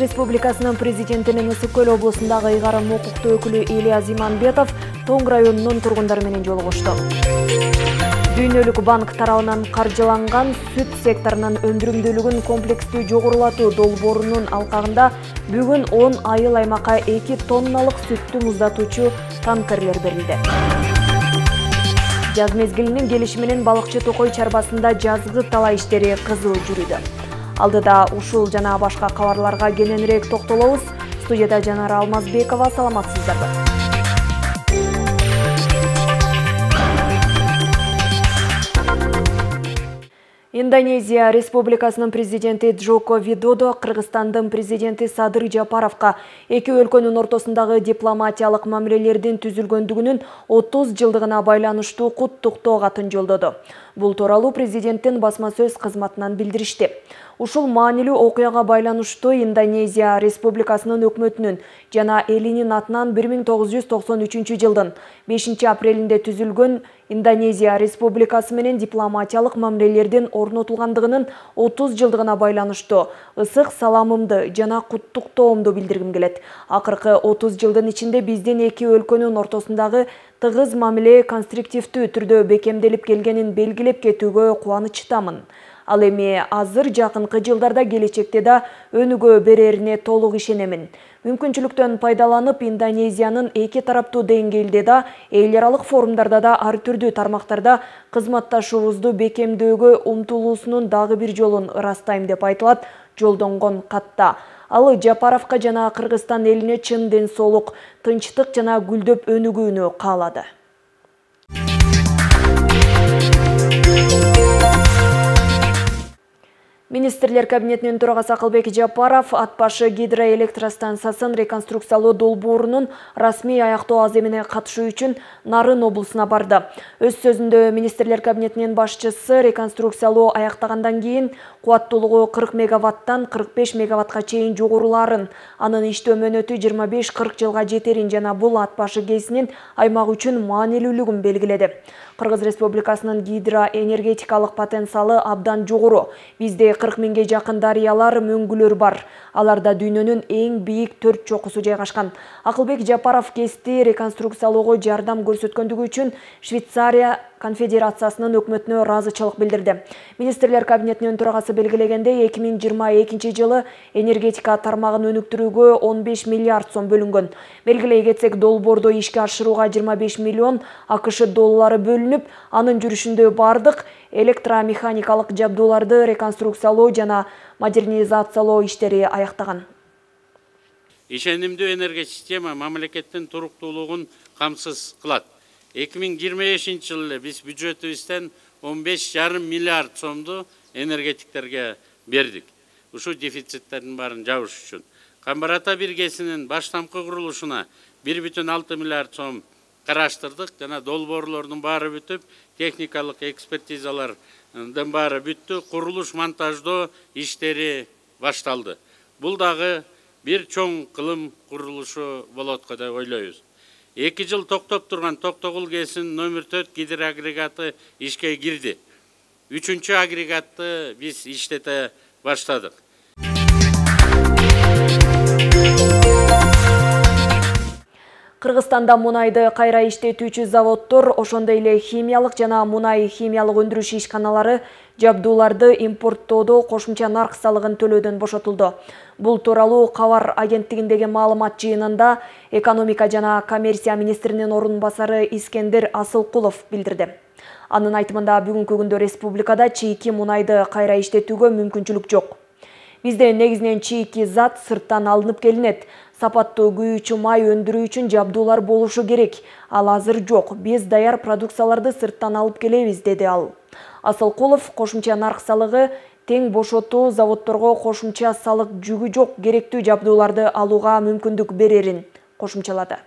Республикасынын президентинин Ысык Көл облусундагы ыйгарым укуктуу өкүлү Ильяс Иманбетов Тоң районунун тургундары менен жолугушту. Дүйнөлүк банк тарабынан каржыланган сүт секторунун өндүрүмдүүлүгүн комплекстүү жогорулатуу долбоорунун алкагында бүгүн 10 айыл аймакка 2 тонналык сүттү муздатуучу танкерлер берилди. Жаз мезгилинин келиши менен балыкчы Токой чарбасында жазгы талаа иштери кызуу жүрүүдө. Алдыда ушул жана башка кабарларга кененирээк токтолобуз. Студияда Жанара Алмазбекова, саламатсыздарбы? Индонезия Республикасынын президенти Джоко Видодо Кыргызстандын президенти Садыр Жапаровка эки өлкөнүн ортосундагы дипломатиялык мамилелердин түзүлгөндүгүнүн 30 жылдыгына байланыштуу куттуктоо катын жолдоду. Бул тууралуу президенттин басма сөз кызматынан билдиришти. Ушул маанилүү окуяга байланыштуу Индонезия Республикасынын өкмөтүнүн жана элинин атынан 1993 жылдын 5 апрелинде түзүлгөн Индонезия Республикасы менен дипломатиялык мамилелердин орнотулгандыгынын 30 жылдыгына байланыштуу ысык саламымды жана куттуктоомду билдиргим келет. Акыркы 30 жылдын ичинде биздин эки өлкөнүн ортосундагы тыгыз мамиле конструктивдүү түрдө бекемделип келгенин белгилеп кетүүгө кубанычтамын. Ал эми азыр жакынкы жылдарда келечекте да өнүгө берерине толук ишенемин. Мүмкүнчүлүктөн пайдаланып, Индонезиянын эки тараптуу деңгээлде да, эл аралык форумдарда да, ар түрдүү тармактарда кызматташуубузду бекемдөөгө умтулуусунун дагы бир жолун ырастайм деп айтылат жолдонгон катта. Ал Жапаровка жана Кыргызстан элине чын ден соолук, тынчтык жана гүлдөп өнүгүүнү каалады. Министрлер кабинетинин төрагасы Акылбек Жапаров ат башы гидроэлектростанциясын реконструкциялоо долбоорунун расмий аяктоо аземине катышуу үчүн Нарын облусуна барды. Өз сөзүндө министрлер кабинетинин башчысы реконструкциялоо аяктагандан кийин кубаттуулугу 40 мегаваттан 45 мегаватка чейин жогоруларын, анын иштөө мөөнөтү 25-40 жылга жетерин жана бул ат башы КЭСинин аймак үчүн маанилүүлүгүн белгиледи. Кыргыз Республикасынын гидроэнергетикалык потенциалы абдан жогору. Бизде 40 миңге жакын дарыялар, мөңгүлөр бар. Аларда дүйнөнүн эң бийик 4 чокусу жайгашкан. Акылбек Жапаров КЭСти реконструкциялоого жардам көрсөткөндүгү үчүн Швейцария Конфедерациясынын өкмөтүнө ыраазычылык билдирди. Министрлер кабинетинин төрагасы белгилегендей, 2022 жылы энергетика тармагын өнүктүрүүгө 15 миллиард сом бөлүнгөн. Белгилей кетсек, долбоорду ишке ашырууга 25 миллион АКШ доллары бөлүнүп, анын жүрүшүндө бардык электромеханикалык жабдууларды реконструкциялоо жана модернизациялоо иштери аяктаган. Ишенимдүү энергосистема мамлекеттин туруктуулугун камсыз кылат. 2025 жылы биз бюджетибизден 15,5 миллиард сомду энергетиктерге бердик. Ушу дефициттердин баарын жабыш үчүн. Камбар-Ата биргесинин баштамкы курулушуна 1,6 миллиард сом караштырдык жана долбоорлордун баары бүтүп, техникалык экспертизалардын баары бүттү, курулуш монтаждоо иштери башталды. Бул дагы бир чоң кылым курулушу болот деп ойлойбуз. 2 жыл токтоп турган Токтогул КЭСинин номер 4 гидроагрегаты ишке кирди. 3-чү агрегатты биз иштете баштадык. Кыргызстанда мунайды кайра иштетүүчү заводдор, ошондой эле химиялык жана мунай химиялык өндүрүш ишканалары жабдууларды импорттоодо кошумча нарк салыгын төлөөдөн бошотулду. Бул тууралуу Кабар агенттигиндеги маалымат жыйынында экономика жана коммерция министринин орун басары Искендер Асылкулов билдирди. Анын айтымында, бүгүнкү күндө республикада чийки мунайды кайра иштетүүгө мүмкүнчүлүк жок. Бизде негизинен чийки зат сырттан алынып келинет. Сапаттуу күйүүчү май өндүрүү үчүн жабдуулар болушу керек. Ал азыр жок. Биз даяр продукцияларды сырттан алып келебиз, деди ал. Асылкулов кошумча нарк салыгы тең бошотуу заводдорго кошумча салык жүгү жок керектүү жабдууларды алууга мүмкүндүк берерин кошумчалады.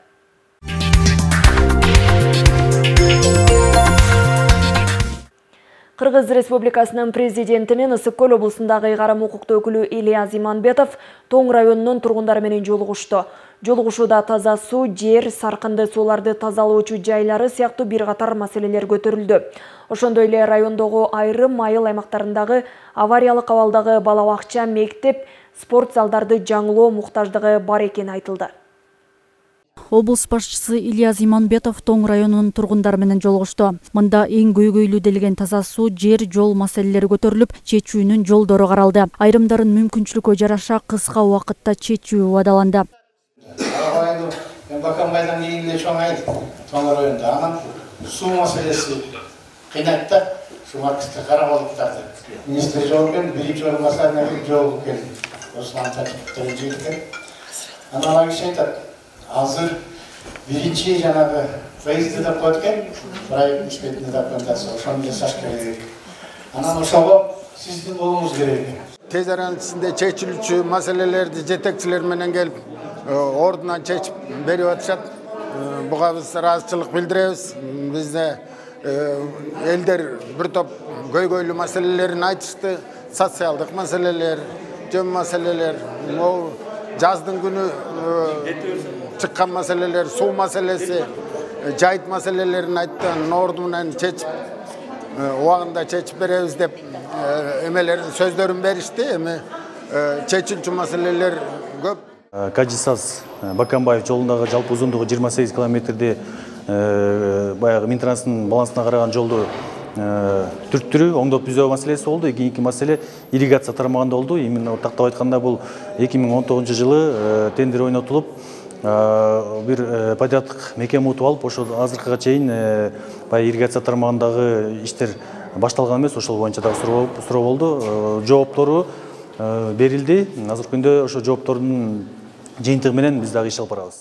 Кыргыз Республикасынын президентинин Ысык Көл облусундагы ыйгарым укуктуу өкүлү Ильяс Иманбетов Тоң районунун тургундары менен жолугушту. Жолугушууда таза суу, жер, саркынды сууларды тазалоочу жайлары сыяктуу бир катар маселелер көтөрүлдү. Ошондой эле райондогу айрым айыл аймактарындагы авариялык абалдагы бала бакча, мектеп, спорт залдарды жаңылоо муктаждыгы бар экени айтылды. Облус башчысы Ильяс Иманбетов Тоң районунун тургундары менен жолугушту. Мында эң көйгөйлүү делген таза суу, жер, жол маселелери көтөрүлүп, чечүүнүн жолдору каралды. Айрымдарын мүмкүнчүлүккө жараша кыска убакытта чечүү убадаланды. Баканбайдан кийин эле Тоң районунда анан суу маселеси кыйнатты. Шуга карабалыктарды. Министр жооп берди, биринчи орун басарына жооп келди. Руслан Татиповдон жигитке. Анан ага киши айтат. Азыр биринчи жанагы выезды деп коет экен, проект бетине документация, ошону жасаш керек. Анан ошого сиздин болуңуз керек. Тез аранын ичинде чечилүүчү маселелерди жетекчилер менен келип, ордунан чечип берип атышат. Буга биз ыраазычылык билдиребиз. Бизде элдер бир топ көйгөйлүү маселелерин айтышты, социалдык маселелер, жөн маселелер, жаздын күнү чыккан маселелер, суу маселеси, жайыт маселелерин айтты. Орду менен чечип, убагында чечип беребиз деп эмелерин сөздөрүн беришти. Эми чечилчү маселелер көп. Кажисаз Баканбаев жолундагы жалпы узундугу 28 километрди баягы Минтранстын балансына караган жолду түрттүрүү, оңдоп түзөө маселеси болду. Экинчи маселе ирригация тармагында болду. Именно тактап айтканда бул 2019 жылы тендер ойнотулуп, бир подряддык мекеме утуп алып, ошол азыркыга чейин баягы ирригация тармагындагы иштер башталган эмес. Ошол боюнча дагы суроо болду. Жооптору берилди. Азыркы күндө ошол жооптордун жыйынтыгы менен биз дагы иш алып барабыз.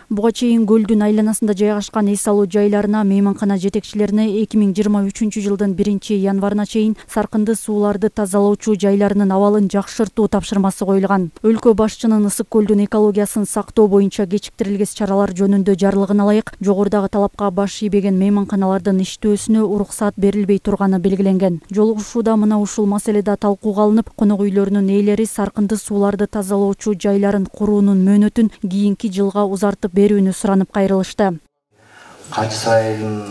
Буга чейин көлдүн айланасында жайгашкан эс алуу жайларына мейманкана жетекчилерине 2023 жылдын 1-январына чейин саркынды сууларды тазалоочу жайларынын абалын жакшыртуу тапшырмасы коюлган. Өлкө башчынын Ысык көлдүн экологиясын сактоо боюнча кечиктирилгес чаралар жөнүндө жарлыгына ылайык жогорудагы талапка баш ийбеген мейманканалардын иштөөсүнө уруксаат берилбей турганы белгиленген. Жолугушууда мына ушул маселеде талкууга алынып, конок үйлөрүнүн ээлери саркынды сууларды тазалоочу жайларын куруунун мөөнөтүн кийинки жылга узартып берүүнү суранып кайрылышты. Качы айылын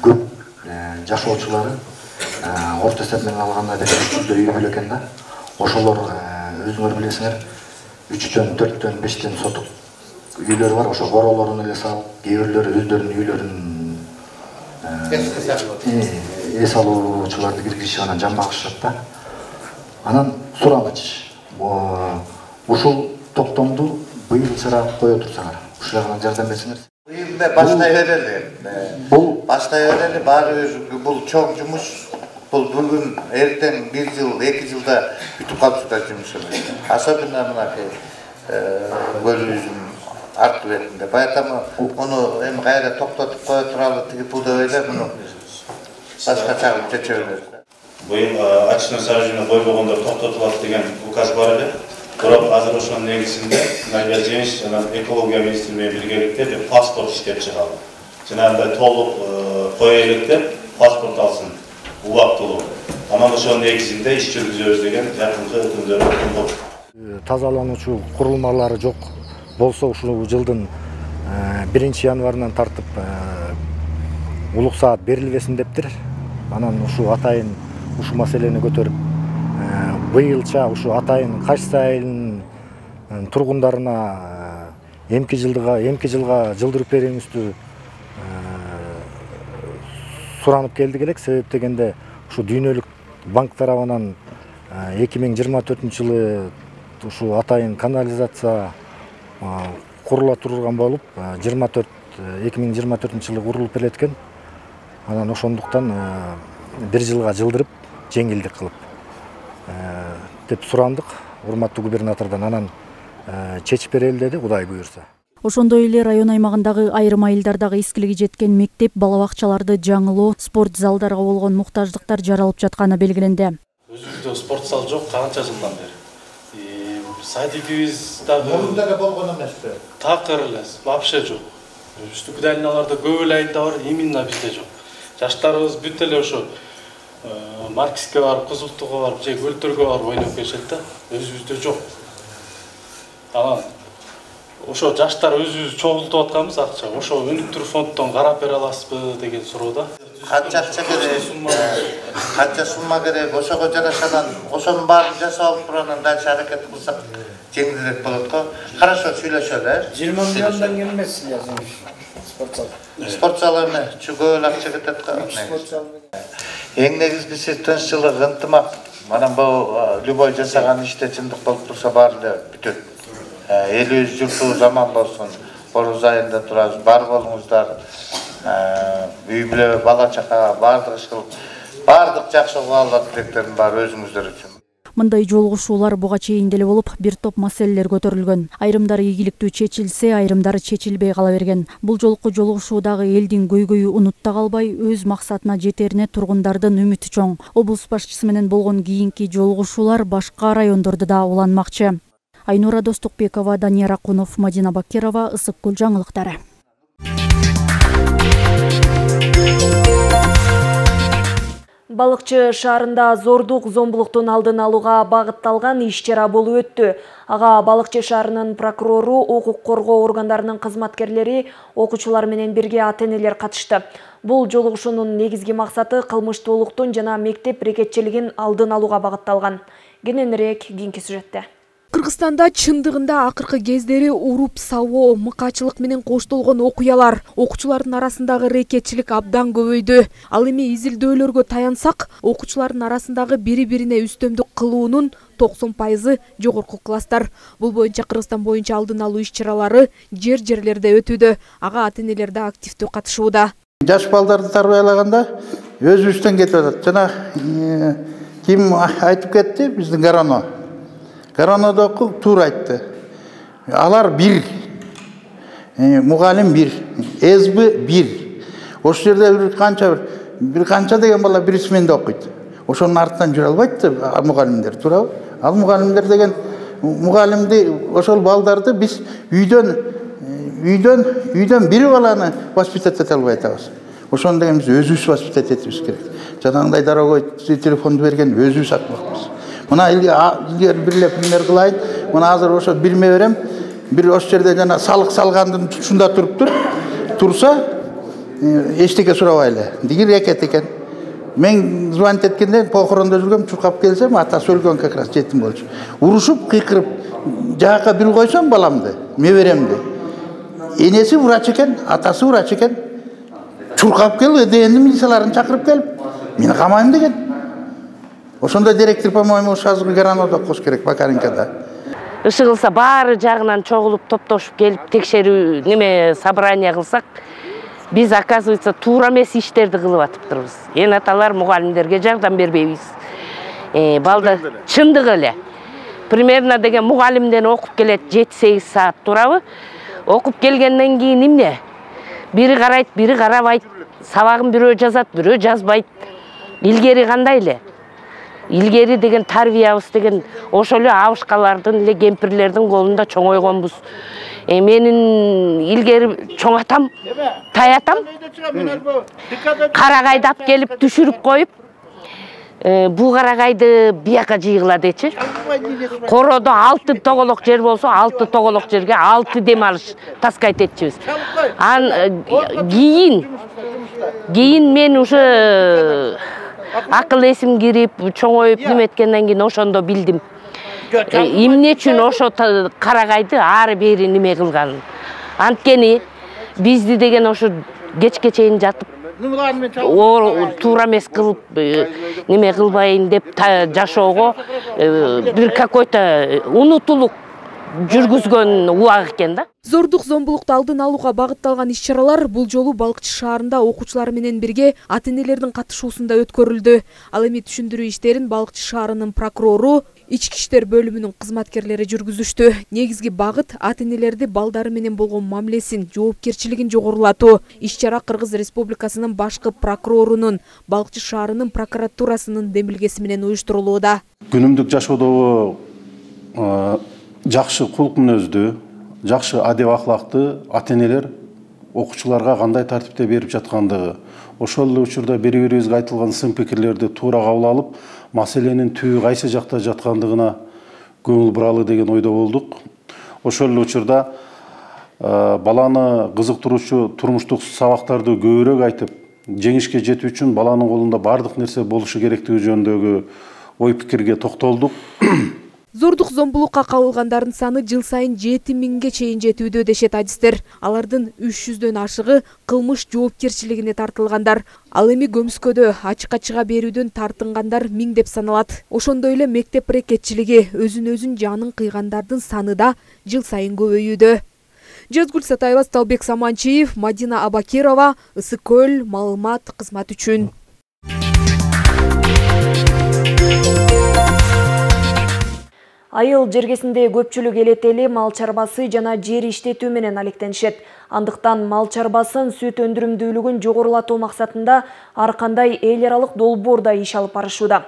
көп жашоочулары орто эсеп менен алганда 300 үй бөлө экен да. Ошолор өзүңөр билесиңер 3-төн, 4-төн, 5-тен сотук үйлөр бар. Ошо боролорун эле салып, кээ бирлери өздөрүнүн үйлөрүн эс алуучуларды киргизишип анан жан багышат да. Анан сурамач. Ушул токтомду быйылчыра кое турсаңар. Ушуга жардам берсеңер. Быйылда баштай берели. Баары бул чоң жумуш. Бул бүгүн эртең 1 жыл, 2 жылда бүтүп калыпты жумушубуз. Особенно мынакей көлүбүздүн арт бетинде. Поэтому муну эми кайра токтотуп кое туралы тиги пудовыйда муну башка чагып чечебиз. Быйыл ачкын сажыны койбогондор токтотулат деген указ бар эле. Бирок азыр ошонун негизинде Надя Женич жана экология министри менен биргеликте бир паспорт иштеп чыгалы. Жанагындай толук кое элек деп паспорт алсын убактылуу. Анан ошонун негизинде иш жүргүзөбүз деген жакынкы күндөрдө тазалануучу курулмалары жок болсо ушул жылдын 1-январынан тартып улук саат берилбесин дептир. Анан ушу атайын ушу маселени көтөрүп быйылча ушу атайын Качсы айылынын тургундарына эмки жылга жылдырып берүүңүздү суранып келдик элек. Себеп дегенде ушу дүйнөлүк банк тарабынан 2024-жылы ушу атайын канализация курула турган болуп 2024-жылы курулуп берет экен. Анан ошондуктан 1 жылга жылдырып жеңилдик кылып деп сурандык урматтуу губернатордон. Анан чечип берели деди, Кудай буйрса. Ошондой эле район аймагындагы айрым айылдардагы эскилиги жеткен мектеп, бала бакчаларды жаңылоо, спорт залдарга болгон муктаждыктар жаралып жатканы белгиленди. Өзүбүздө спорт зал жок, канча жылдан бери. Садигибиз дагы Мурунда болгон эмеспи? Такыр эле, вообще жок. Үстүкү айылдаларда көп эле айылда бар, именно бизде жок. Жаштарыбыз бүт эле ошо Маркске барып, Кызылтууга барып, же көлтөргө барып ойноп келишет да. Өзүбүздө жок. Анан ошо жаштар өзүбүз чогултуп атканбыз акча. Ошо өнүктүрүү фонддон карап бере аласызбы деген суроодо. Канча акча керек, канча сумма керек, ошого жарашадан ошонун баарын жасап алып туруп дальше аракет кылсак жеңилирээк болот го. Хорошо сүйлөшөлү. 20 миллиондон кем эмес спортзал. Спортзал эме чүгөл акча кетет го. Эң негизгиси тынччылык, ынтымак. Mana bu любой жасаган иште чындык болуп турса баары эле бүтөт. Элибиз журтубуз аман болсун. Орус айында турабыз, бар болуңуздар. Үй бүлө, бала чака, баардык иш кылып, баардык жакшы каалап тилектерим бар өзүңүздөр үчүн. Мындай жолугушуулар буга чейин деле болуп, бир топ маселелер көтөрүлгөн. Айрымдары ийгиликтүү чечилсе, айрымдары чечилбей кала берген. Бул жолку жолугушуудагы элдин көйгөйү унутта калбай, өз максатына жетерине тургундардын үмүтү чоң. Облус башчысы менен болгон кийинки жолугушуулар башка райондордо да уланмакчы. Айнура Достукбекова, Данияр Акунов, Мадина Бакирова, Ысык Көл жаңылыктары. Балыкчы шаарында зордук зомбулуктун алдын алууга багытталган иш-чара болуп өттү. Ага Балыкчы шаарынын прокурору, укук коргоо органдарынын кызматкерлери, окуучулар менен бирге ата-энелер катышты. Бул жолугушуунун негизги максаты кылмыштуулуктун жана мектеп бирекетчилигин алдын алууга багытталган. Кененирээк кийинки сюжетте. Кыргызстанда чындыгында акыркы кездери уруп, сабоо, мыкачылык менен коштолгон окуялар, окуучулардын арасындагы рекетчилик абдан көбөйдү. Ал эми изилдөөлөргө таянсак, окуучулардын арасындагы бири-бирине үстөмдүк кылуунун 90% жогорку класстар. Бул боюнча Кыргызстан боюнча алдын алуу иш-чаралары жерлерде өтүүдө. Ага ата-энелер да активдүү катышууда. Жаш балдарды тарбиялаганда өзүбүздөн кетип атат. Жана ким айтып кетти? Биздин Гарано. Гаранодоку тур айтты. Алар бир. Мугалим бир. СБ бир. Ошол жерде бир канча деген бала бир сменде окуйт. Ошонун артынан жүрө албайт мугалимдер, туурабы? Ал мугалимдер деген мугалимди, ошол балдарды биз үйдөн бир баланы воспитать эте албай атабыз. Ошону деген биз өзүбүз воспитать этибиз керек. Жанагындай дорогой телефонду берген өзүбүз акмакпыз. Мына илгери бир эле пример кылайын. Мына азыр ошо билме берем. Бир ошол жерде жана салык салгандын тушунда турса, эчтеке сурабайлы. Диги рекет экен. Мен звонить эткенде похорондо жүргөм, чуркап келсем, атасы өлгөн как раз жетим болчу. Урушуп, кыйкырып, жаакка бир койсом баламды, меберемди. Энеси врач экен, атасы врач экен. Чуркап келип, ДНК милицияларын чакырып келип, мени камайм деген. Ошондой директор, по-моему, азыр Гаранодо кош керек, Бакаренкада. Иши баары жагынан чогулуп, топтошуп келип, текшерүү, собрание кылсак, биз, оказывается, туура эмес иштерди кылып атыптырбыз. Аталар мугалимдерге жардам бербейбиз. Балдар чындыгы эле. Примерно деген мугалимден окуп келет 7-8 саат турабы. Окуп келгенден кийин эмне? Бири карайт, бири карабайт. Сабагын бирөө жазат, бирөө жазбайт. Илгери кандай эле? Илгери деген тарбиябыз деген ошол эле абышкалардын эле кемпирлердин колунда чоңойгонбуз. Менин илгери чоң атам, таятам, карагайды алып келип түшүрүп коюп, бул карагайды бияка жыйгыла дечи. Кородо 6 тоголок жер болсо, 6 тоголок жерге 6 дем алыш таскайт этчибиз. Кийин мен уже акыл эсим кирип, чоңоюп неметкенден кийин ошондо билдим. Эмне үчүн ошо карагайды ары бери неме кылганын. Анткени бизди деген ошо кечке чейин жатып, туура эмес кылып, неме кылбайын деп жашоого бир какой-то унутулук жүргүзгөн убак экен да. Зордук зомбулукту алдын алууга багытталган иш-чаралар бул жолу Балыкчы шаарында окуучулар менен бирге ата-энелердин катышуусунда өткөрүлдү. Ал эми түшүндүрүү иштерин Балыкчы шаарынын прокурору, Ички иштер бөлүмүнүн кызматкерлери жүргүзүштү. Негизги багыт ата-энелерди балдары менен болгон мамилесин, жоопкерчилигин жогорулатуу. Иш-чара Кыргыз Республикасынын башкы прокурорунун, Балыкчы шаарынын прокуратурасынын демилгеси менен уюштурулууда. Күнүмдүк жашоодогу жакшы кулк мүнөздүү, жакшы адеп акылакты ата-энелер окуучуларга кандай тартипте берип жаткандыгы, ошол эле учурда бири-бирибизге айтылган сын пикирлерди туура кабыл алып, маселенин түбү кайсы жакта жаткандыгына көңүл буралы деген ойдо болдук. Ошол эле учурда баланы кызыктыруучу турмуштук сабактарды көбүрөөк айтып, жеңишке жетүү үчүн баланын колунда бардык нерсе болушу керектиги жөнүндөгү ой пикирге токтолдук. Зордук зомбулукка кабылгандардын саны жыл сайын 7000ге чейин жетүүдө дешет адистер. Алардын 300дөн ашыгы кылмыш жоопкерчилигине тартылгандар. Ал эми көмүскөдө ачыкка чыга берүүдөн тартынгандар 1000 деп саналат. Ошондой эле мектеп рекетчилиги, өзүн жанын кыйгандардын саны да жыл сайын көбөйүүдө. Жазгүл Сатаева, Сталбек Саманчиев, Мадина Абакирова, Ысык Көл, маалымат кызмат үчүн. Айыл жергесинде көпчүлүк элетели мал чарбасы жана жер иштетүү менен алектенишет. Андыктан мал чарбасын сүт өндүрүмдүүлүгүн жогорулатуу максатында ар кандай эл аралык долбоорда иш алып барышууда.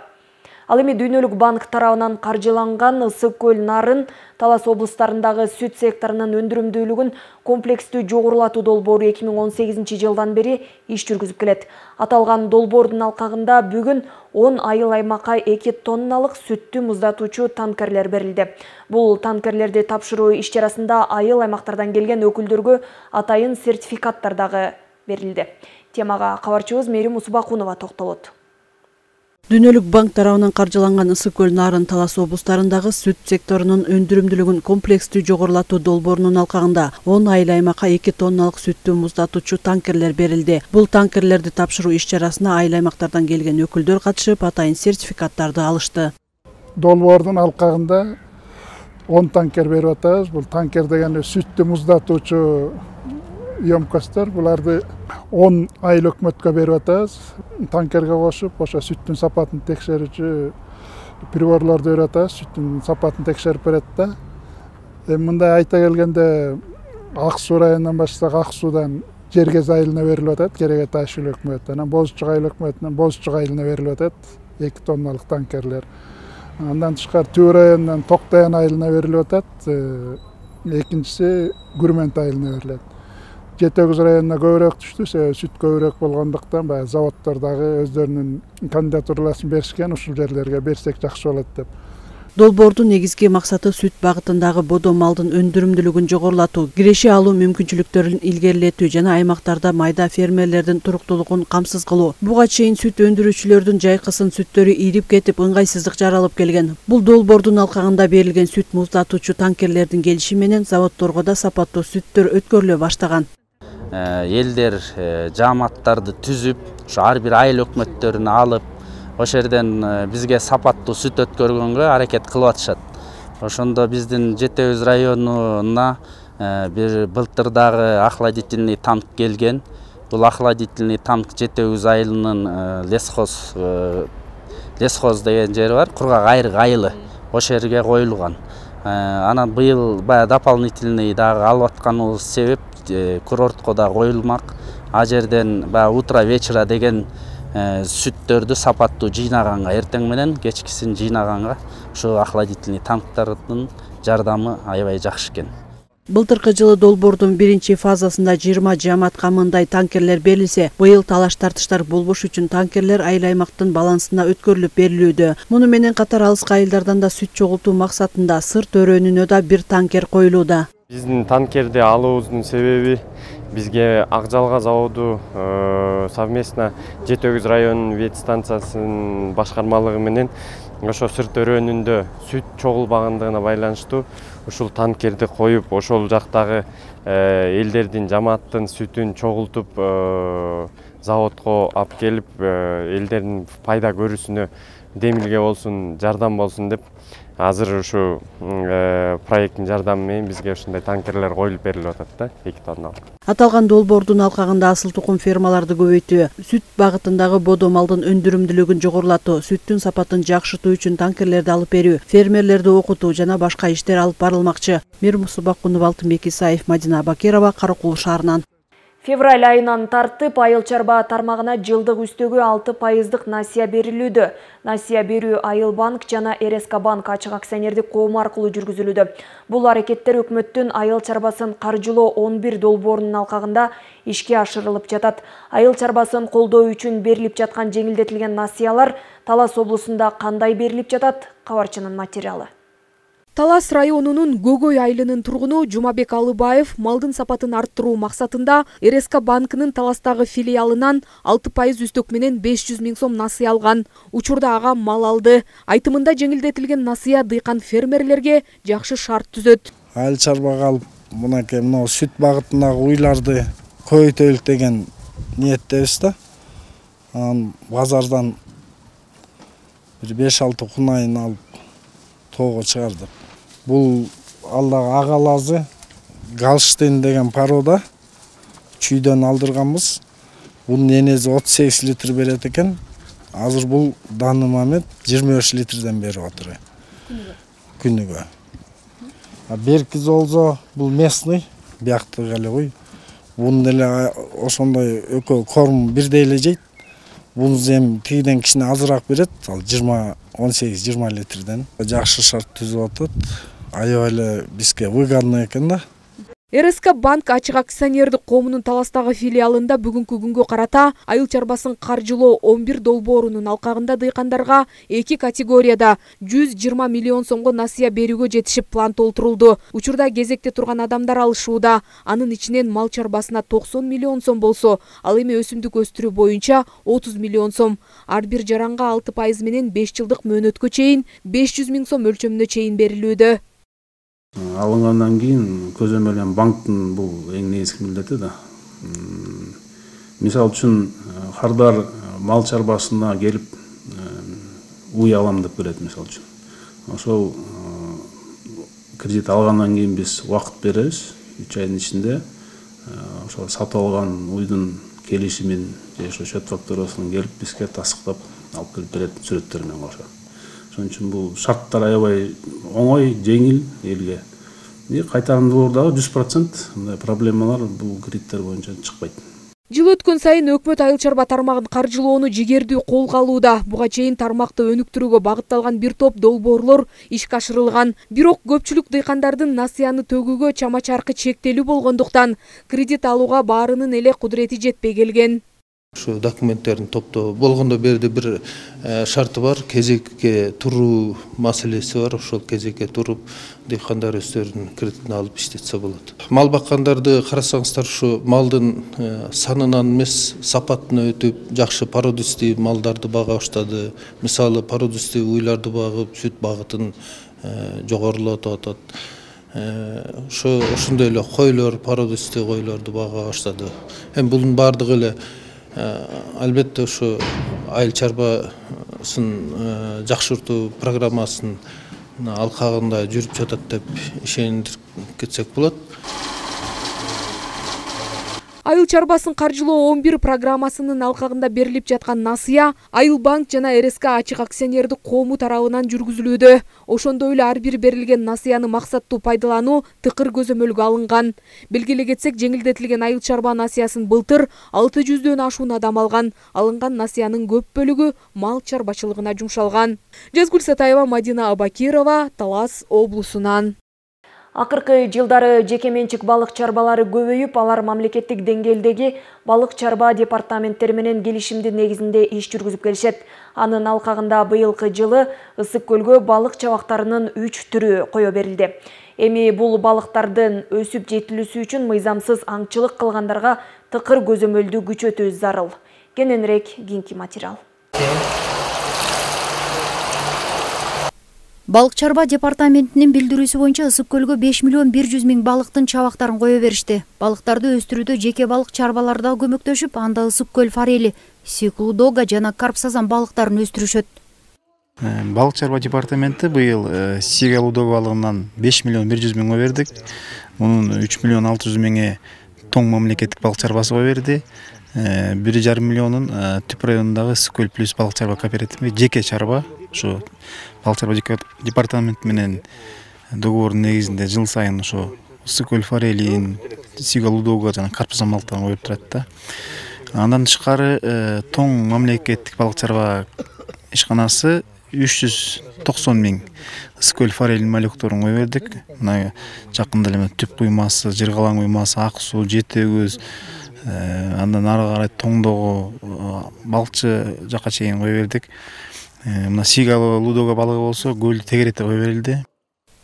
Ал эми Дүйнөлүк банк тарабынан каржыланган Ысык Көл нарын Талас облустарындагы сүт секторунун өндүрүмдүүлүгүн комплекстүү жогорулатуу долбоору 2018 жылдан бери иш жүргүзүп келет. Аталган долбоордун алкагында бүгүн 10 айыл аймакка 2 тонналык сүттү муздатуучу танкерлер берилди. Бул танкерлерди тапшыруу иш чарасында айыл аймактардан келген өкүлдөргө атайын сертификаттар дагы берилди. Темага кабарчыбыз Мерим Усубакунова токтолот. Дүйнөлүк банк тарабынан каржыланган Ысык Көл нарын Талас облустарындагы сүт секторунун өндүрүмдүүлүгүн комплекстүү жогорулатуу долбоорунун алкагында 10 айыл аймакка 2 тонналык сүттү муздатуучу танкерлер берилди. Бул танкерлерди тапшыруу иш чарасына айыл аймактардан келген өкүлдөр катышып, атайын сертификаттарды алышты. Долбоордун алкагында 10 танкер берип атабыз. Бул танкер деген сүттү муздатуучу емкосттор, буларды 10 айыл өкмөткө берип атабыз. Танкерге кошуп, ошо сүттүн сапатын текшерүүчү приборлорду берип атабыз. Сүттүн сапатын текшерип берет да. Мындай айта келгенде Ак Суу районунан баштап Ак Суудан Жергез айылына берилип атат, Кереге Таш эл өкмөтү. Анан Бозчук айыл өкмөтүнөн Бозчук айылына берилип атат 2 тонналык танкерлер. Андан тышкары Түү районунан Токтаян айылына берилип атат. Экинчиси Гүрмөнт айылына берилет. Жетегиз районуна көбүрөөк түштү, сүт көбүрөөк болгондуктан баягы заводдор дагы өздөрүнүн кандидатураларын беришкен, ушул жерлерге берсек жакшы болот деп. Долбоордун негизги максаты сүт багытындагы бодо малдын өндүрүмдүүлүгүн жогорулатуу, киреше алуу мүмкүнчүлүктөрүн илгерилетүү жана аймактарда майда фермерлердин туруктуулугун камсыз кылуу. Буга чейин сүт өндүрүүчүлөрдүн жайкысын сүттөрү ийрип кетип, ыңгайсыздык жаралып келген. Бул долбоордун алкагында берилген сүт муздатуучу танкерлердин келиши менен заводдорго да сапаттуу сүттөр өткөрүлө баштаган. Элдер жааматтарды түзүп, ошо ар бир айыл өкмөттөрүн алып, ошол жерден бизге сапаттуу сүт өткөргөнгө аракет кылып атышат. Ошондо биздин Жетегиз районуна бир былтыр дагы охладительный танк келген. Бул охладительный танк Жетегиз айылынын лесхоз деген жери бар, Кургак Айрык айылы. Ошол жерге коюлган. Анан быйыл баягы дополнительный дагы алып атканыбыз себеп курортко да коюлмак. А жерден баягы утро вечера деген сүттөрдү сапаттуу жыйнаганга, эртең менен кечкисин жыйнаганга ушу охладительный танктардын жардамы аябай жакшы экен. Былтыркы жылы долбоордун биринчи фазасында 20 жааматка мындай танкерлер берилсе, быйыл талаш-тартыштар болбош үчүн танкерлер айыл аймактын балансына өткөрүлүп берилүүдө. Муну менен катар алыскы айылдардан да сүт чогултуу максатында Сыр Төрөнүнө да бир танкер коюлууда. Биздин танкерди алуубуздун себеби бизге Акжалга заводу совместно Жетегиз районунун ветстанциясынын башкармалыгы менен ошо Сыр Төрөнүндө сүт чогулбагандыгына байланыштуу ушул танкерди коюп, ошол жактагы элдердин жамааттын сүтүн чогултуп заводко алып келип элдердин пайда көрүүсүнө демилге болсун, жардам болсун деп азыр ушу проекттин жардамы менен бизге ушундай танкерлер коюлуп берилип атат да, 2 тонналык. Аталган долбоордун алкагында асыл тукум фермаларды көбөйтүү, сүт багытындагы бодо малдын өндүрүмдүүлүгүн жогорулатуу, сүттүн сапатын жакшыртуу үчүн танкерлерди алып берүү, фермерлерди окутуу жана башка иштер алып барылмакчы. Мерим Усубакунова, Алтынбек Исаев, Мадина Абакирова, Каракул шаарынан. Февраль айынан тартып айыл чарба тармагына жылдык үстөгү 6% насия берилүүдө. Насия берүү Айыл банк жана РСК банк ачык акционердик коому аркылуу жүргүзүлүүдө. Бул аракеттер өкмөттүн айыл чарбасын каржылоо 11 долбоорунун алкагында ишке ашырылып жатат. Айыл чарбасын колдоо үчүн берилип жаткан жеңилдетилген насиялар Талас облусунда кандай берилип жатат? Кабарчынын материалы. Талас районунун Гөгөй айылынын тургуну Жумабек Алыбаев малдын сапатын арттыруу максатында РСК банкынын Таластагы филиалынан 6% үстөк менен 500 000 сом насыя алган. Учурда ага мал алды. Айтымында жеңилдетилген насыя дыйкан фермерлерге жакшы шарт түзөт. Айыл чарбага алып, мынакей сүт багытындагы уйларды көбөйтөлүк деген ниеттебиз да. Анан базардан 5-6 кунайын алып тоого чыгардык. Бул алдағы агалазы Галштейн деген порода чүйдөн алдырганбыз. Бунун энеси 38 литр берет экен. Азыр бул данный момент 25 литрден берип атыр. Күнүгө. Берки болсо бул местный, бияктык эле кой. Бунун эле ошондой экөө корм бирдей эле жейт. Бунун эми тигиден кичине азыраак берет, ал 18-20 литрден. Жакшы шарт түзүп атат. Аябай эле бизге выгодно экен да. РСК банк ачык акционердик коомунун Таластагы филиалында бүгүнкү күнгө карата айыл чарбасын каржылоо 11 долбоорунун алкагында дыйкандарга 2 категорияда 120 миллион сомго насыя берүүгө жетишип план толтурулду. Учурда кезекте турган адамдар алышууда. Анын ичинен мал чарбасына 90 миллион сом болсо, ал эми өсүмдүк өстүрүү боюнча 30 миллион сом. Ар бир жаранга 6% менен 5 жылдык мөөнөткө чейин 500 000 сом өлчөмүнө чейин берилүүдө. Алынгандан кийин көзөмөлгөн банктын бул эң негизги милдети да. Мисалы үчүн кардар мал чарбасына келип уй алам деп берет мисалы үчүн. Ошол кредит алгандан кийин биз убакыт беребиз. 3 айдын ичинде ошол сатып алган уйдун келишимин же ошо счет фактурасынан келип бизге тасыктап алып келип берет сүрөттөр менен кошо. Ошон үчүн бул шарттар аябай оңой, жеңил элге. Кайтарымдуулук дагы 100%, мындай проблемалар бул кредиттер боюнча чыкпайт. Жыл өткөн сайын өкмөт айыл чарба тармагын каржылоону жигердүү колго алууда. Буга чейин тармакты өнүктүрүүгө багытталган бир топ долбоорлор ишке ашырылган. Бирок көпчүлүк дыйкандардын насыяны төгүүгө чама-чаркы чектелүү болгондуктан кредит алууга баарынын эле кудурети жетпей келген. Şu dokumentlerin topto болгондо берди бир шарты бар, кезекке туруу маселеси бар. Ошол кезекке туруп дыйкандар өздөрүнүн кредитин алып иштетсе болот. Мал баккандарды карасаңыздар, ушу малдын санынан эмес, сапатына өтүп, жакшы породистий малдарды бага баштады. Мисалы породистий уйларды багып, сүт багытын жогорулатып атат. Ошондой эле койлор, породистий койлорду бага баштады. Эми бунун бардыгы эле албетте ушу айыл чарбасын жакшыртуу программасынын алкагында жүрүп жатат деп ишендирип кетсек болот. Айыл чарбасын каржылоо 11 программасынын алкагында берилип жаткан насыя Айыл банк жана РСК ачык акционердик коому тарабынан жүргүзүлүүдө. Ошондой эле ар бир берилген насыяны максаттуу пайдалануу тыкыр көзөмөлгө алынган. Белгилей кетсек, жеңилдетилген айыл чарба насыясын былтыр 600дөн ашуун адам алган. Алынган насыянын көп бөлүгү мал чарбачылыгына жумшалган. Жазгүл Сатаева, Мадина Абакирова, Талас облусунан. Акыркы жылдары жеке менчик балык чарбалары көбөйүп, алар мамлекеттик деңгээлдеги балык чарба департаменттери менен келишимдин негизинде иш жүргүзүп келишет. Анын алкагында быйылкы жылы Ысык көлгө балык чабактарынын 3 түрү кое берилди. Эми бул балыктардын өсүп жетилүүсү үчүн мыйзамсыз аңчылык кылгандарга тыкыр көзөмөлдү күчөтүү зарыл. Кененирээк кийинки материал. Балык чарба департаментинин билдирүүсү боюнча Ысык көлгө 5 миллион 100 000 балыктын чабактарын кое беришти. Балыктарды өстүрүүдө жеке балык чарбалар да көмөктөшүп, анда Ысык көл форели, сикулудога жана карп сазан балыктарын өстүрүшөт. Балык чарба департаменти быйыл сигалудога балыгынан 5 миллион 100 000 бердик. Мунун 3 миллион 600 000 тоң мамлекеттик балык чарбасы берди. 1,5 миллионун Түп районундагы Ысык көл плюс балык чарба кооперативине жеке чарба, ушу балык чарба департамент менен договордун негизинде жыл сайын ошо Ысык көл форелин, сигалудога жана карп сазан балыктарын коюп турат да. Андан тышкары тоң мамлекеттик балык чарба ишканасы 390 000 Ысык көл форелин малюкторун кое бердик. Мына жакында эле Түп куймасы, Жыргалаң куймасы, Ак суу, Жети көз, андан ары карай Тоңдогу, Балчы жака чейин кое бердик. Мына сигалудога балыгы болсо көлдү тегеретте кое берилди.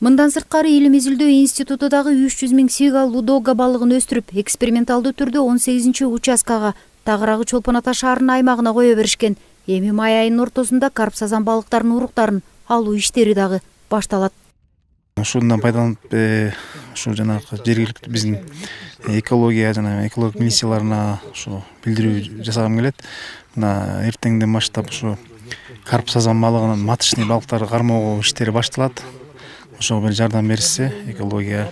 Мындан сырткары Илим Изилдөө институты дагы 300 000 сига лудога балыгын өстүрүп, эксперименталдуу түрдө 18 участкага Тагырагы Чолпон Ата шаарынын аймагына кое беришкен. Эми май айынын ортосунда карп сазан балыктарынын уруктарын алуу иштери дагы башталат. Ушундан пайдаланып, ушу жанагы жергиликтүү биздин экология жана экология миссияларына ушу билдирүү жасагым келет. Мына эртеңден баштап ушу карп сазан балыгынын маточный балыктары кармоо иштери башталат. Ошого бир жардам беришсе, экология,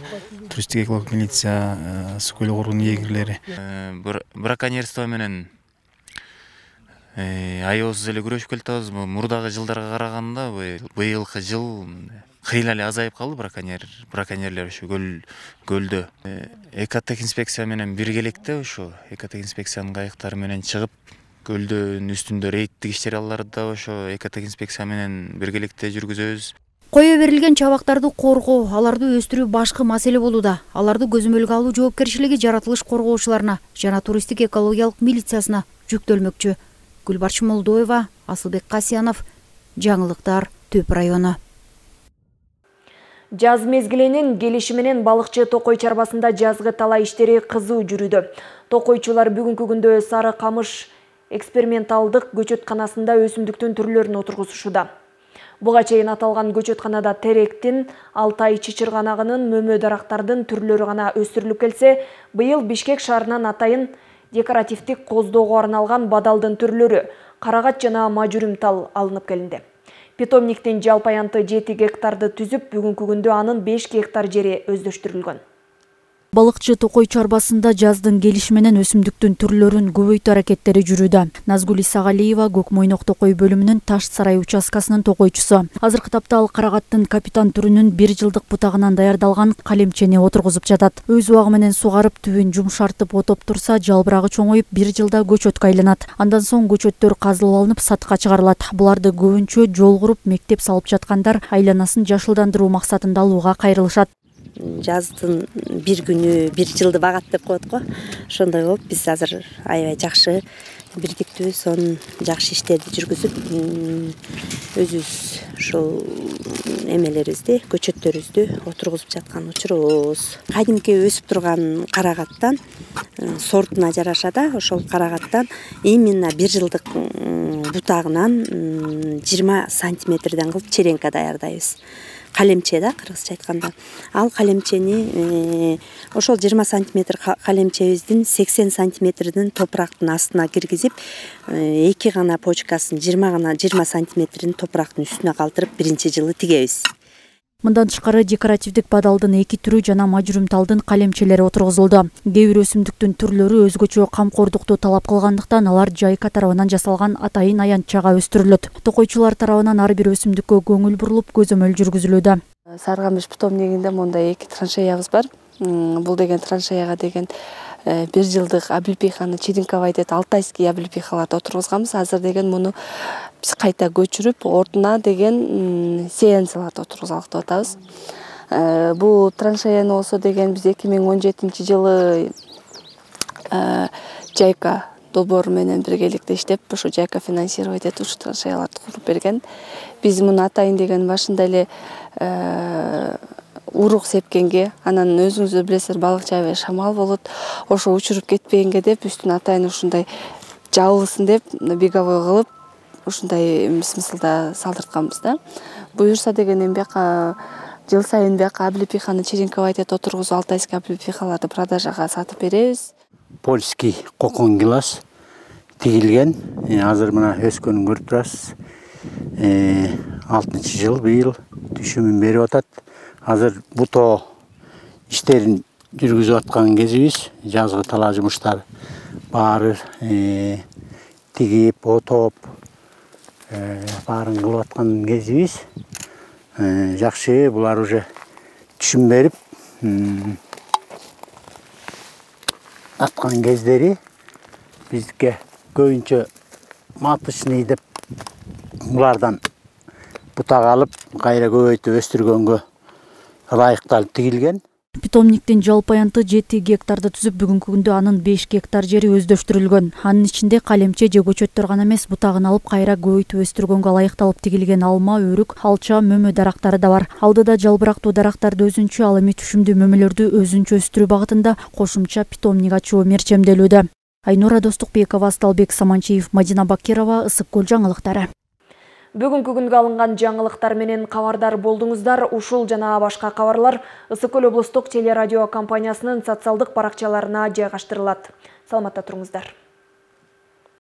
туристтик экология милиция, су көл коргоонун ээлери. Браконьерство менен аябыз эле күрөшүп келатабыз. Мурдагы жылдарга караганда быйылкы жыл кыйла эле азайып калды браконьерлер ушу көлдө. Экотек инспекция менен биргеликте ушу экотек инспекциянын кайыктары менен чыгып көлдүн үстүндө рейдтик иштерди аларды да ошо экотек инспекция менен биргеликте жүргүзөбүз. Кое берилген чабактарды коргоо, аларды өстүрүү башкы маселе болууда. Аларды көзөмөлгө алуу жоопкерчилиги жаратылыш коргоочуларына жана туристтик экологиялык милициясына жүктөлмөкчү. Гүлбарчын Молдоева, Асылбек Касьянов, жаңылыктар, Төп району. Жаз мезгилинин келиши менен балыкчы Токой чарбасында жазгы талаа иштери кызуу жүрүүдө. Токойчулар бүгүнкү күндө сары камыш эксперименталдык көчөтканасында өсүмдүктүн түрлөрүн отургузушууда. Буга чейин аталган көчөтканада теректин, алтай чычырганагынын, мөмө дарактардын түрлөрү гана өстүрүлүп келсе, быйыл Бишкек шаарынан атайын декоративдик коздоого арналган бадалдын түрлөрү, карагат жана мажүрүм тал алынып келинди. Питомниктин жалпы аянты 7 гектарды түзүп, бүгүнкү күндө анын 5 гектар жери өздөштүрүлгөн. Балыкчы Токой чарбасында жаздын келиши менен өсүмдүктүн түрлөрүн көбөйтүү аракеттери жүрүүдө. Назгүл Исагалиева Көкмойнок Токой бөлүмүнүн Таш сарай участкасынын токойчусу. Азыркы тапта ал карагаттын капитан түрүнүн 1 жылдык бутагынан даярдалган калемчени отургузуп жатат. Өз убагы менен сугарып, түбүн жумшартып отоп турса, жалбырагы чоңоюп 1 жылда көчөткө айланат. Андан соң көчөттөр казылып алынып сатыкка чыгарылат. Буларды көбүнчө жол куруп, мектеп салып жаткандар айланасын жашылдандыруу максатында алууга кайрылышат. Жаздын бир күнү 1 жылды багат деп коет го. Ошондой болуп биз азыр аябай жакшы бирдиктүү сонун жакшы иштерди жүргүзүп, өзүбүз ушул эмелерибизди, көчөттөрүбүздү отургузуп жаткан учурубуз. Кадимки өсүп турган карагаттан сортуна жараша да, ошол карагаттан именно 1 жылдык бутагынан 20 сантиметрден кылып черенка даярдайбыз. Калемче да, кыргызча айтканда. Ал калемчени ошол 20 сантиметр калемчебиздин 80 сантиметрдин топурактын астына киргизип, 2 гана почкасын 20 сантиметрдин топурактын үстүнө калтырып, биринчи жылы тигебиз. Мындан тышкары декоративдик бадалдын 2 түрү жана мажүрүм талдын калемчелери отургузулду. Кээ бир өсүмдүктүн түрлөрү өзгөчө камкордукту талап кылгандыктан алар жайка тарабынан жасалган атайын аянтчага өстүрүлөт. Токойчулар тарабынан ар бир өсүмдүккө көңүл бурулуп, көзөмөл жүргүзүлүүдө. Саргамыш питомнигинде мондай 2 траншеябыз бар. Бул деген траншеяга деген 1 жылдык облепиханы черенковый деп алтайский облепихаларды отургузганбыз. Азыр деген муну биз кайта көчүрүп, ордуна деген сеянцаларды отургузалык деп атабыз. Бул траншеяны болсо деген биз 2017-жылы Жайка долбоору менен биргеликте иштеп, ошо Жайка финансировать этип ушу траншеяларды куруп берген. Биз муну атайын деген башында эле урук сепкенге, анан өзүңүздөр билесиздер, балыкчы аябай шамал болот. Ошо учуруп кетпегенге деп үстүнө атайын ушундай жабылсын деп беговой кылып, ушундай смыслда салдыртканбыз да. Буюрса деген эмбияка жыл сайын бияка облепиханы черенковый деп отургузуп, алтайский облепихаларды продажага сатып беребиз. Польский кокон гилас тигилген. Азыр мына өскөнүн көрүп турасыз. 6-жыл быйыл түшүмүн берип атат. Азыр буто иштерин жүргүзүп аткан кезибиз. Жазгы талаа жумуштар баары тигип, отоп, баарын кылып аткан кезибиз. Жакшы, булар уже түшүм берип аткан кездери бизге көбүнчө маточный деп булардан бутак алып, кайра көбөйтүп өстүргөнгө ылайыкталып тигилген. Питомниктин жалпы аянты 7 гектарды түзүп, бүгүнкү күндө анын 5 гектар жери өздөштүрүлгөн. Анын ичинде калемче же көчөттөр гана эмес, бутагын алып кайра көбөйтүп өстүргөнгө ылайыкталып тигилген алма, өрүк, алча, мөмө дарактары да бар. Алдыда жалбырактуу дарактарды өзүнчө, ал эми түшүмдүү мөмөлөрдү өзүнчө өстүрүү багытында кошумча питомник ачуу мерчемделүүдө. Айнура Достукбекова, Асталбек Саманчиев, Мадина Бакирова, Ысык Көл жаңылыктары. Бүгүнкү күнгө алынган жаңылыктар менен кабардар болдуңуздар. Ушул жана башка кабарлар Ысык Көл облустук телерадио компаниясынын социалдык баракчаларына жайгаштырылат. Саламатта туруңуздар.